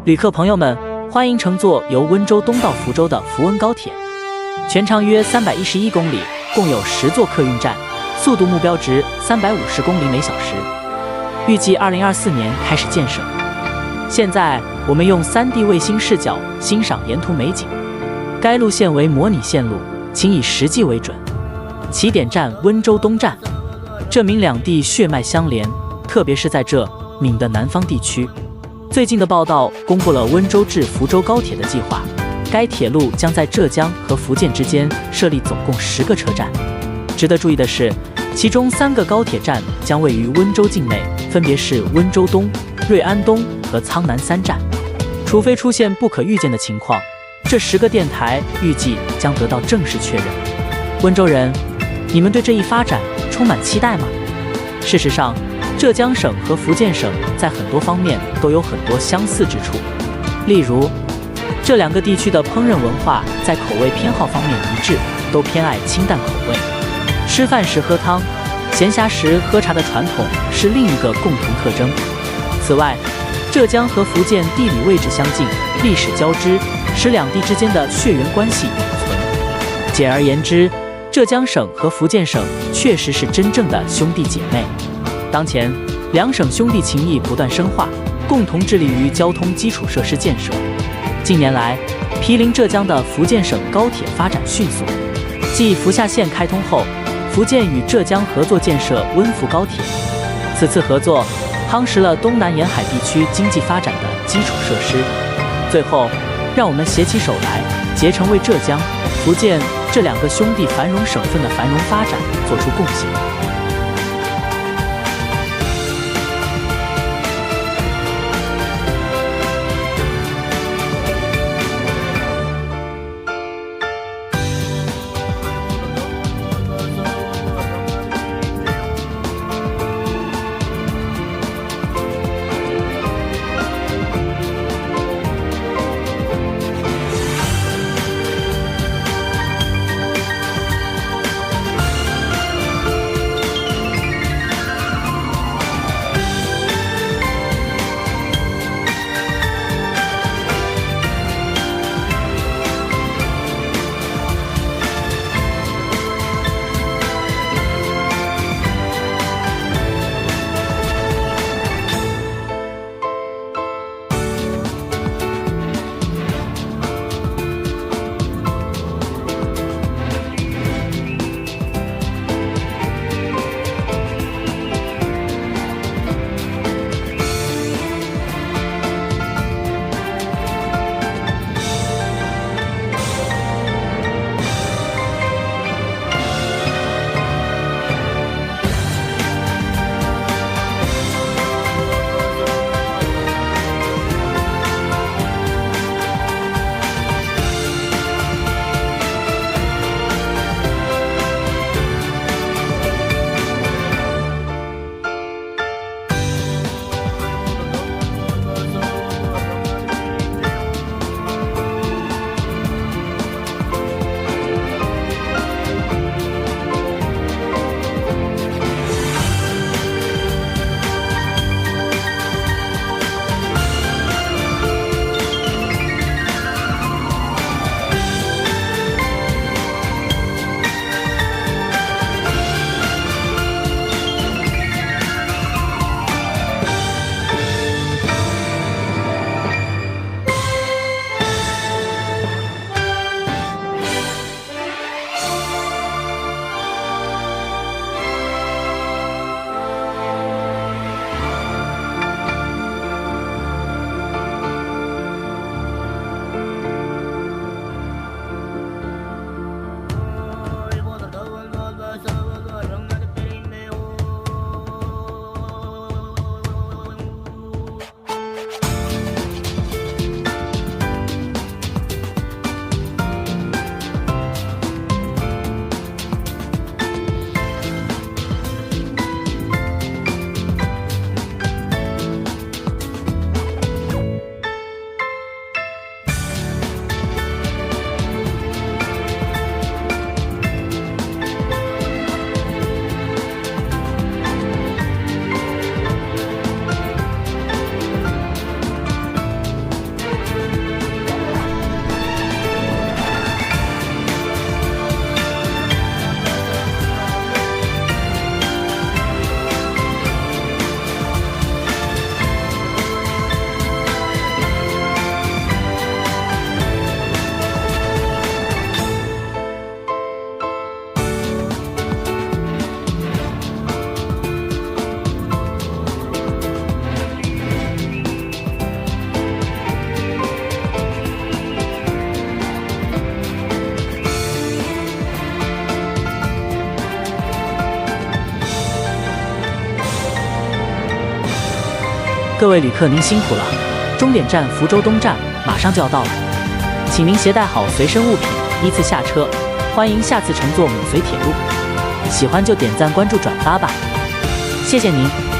旅客朋友们，欢迎乘坐由温州东到福州的福温高铁，全长约311公里，共有10座客运站，速度目标值350公里每小时，预计2024年开始建设。现在我们用3D 卫星视角欣赏沿途美景，该路线为模拟线路，请以实际为准。起点站温州东站，这闽两地血脉相连，特别是在这闽的南方地区。最近的报道公布了温州至福州高铁的计划，该铁路将在浙江和福建之间设立总共10个车站。值得注意的是，其中3个高铁站将位于温州境内，分别是温州东、瑞安东和苍南3站。除非出现不可预见的情况，这10个电台预计将得到正式确认。温州人，你们对这一发展充满期待吗？事实上，浙江省和福建省在很多方面都有很多相似之处，例如，这2个地区的烹饪文化在口味偏好方面一致，都偏爱清淡口味。吃饭时喝汤，闲暇时喝茶的传统是另一个共同特征。此外，浙江和福建地理位置相近，历史交织，使两地之间的血缘关系永存。简而言之，浙江省和福建省确实是真正的兄弟姐妹。当前，两省兄弟情谊不断深化，共同致力于交通基础设施建设。近年来，毗邻浙江的福建省高铁发展迅速。继福厦线开通后，福建与浙江合作建设温福高铁。此次合作夯实了东南沿海地区经济发展的基础设施。最后，让我们携起手来，竭诚为浙江、福建这2个兄弟繁荣省份的繁荣发展做出贡献。各位旅客，您辛苦了，终点站福州东站马上就要到了，请您携带好随身物品，依次下车，欢迎下次乘坐母随铁路。喜欢就点赞、关注、转发吧，谢谢您。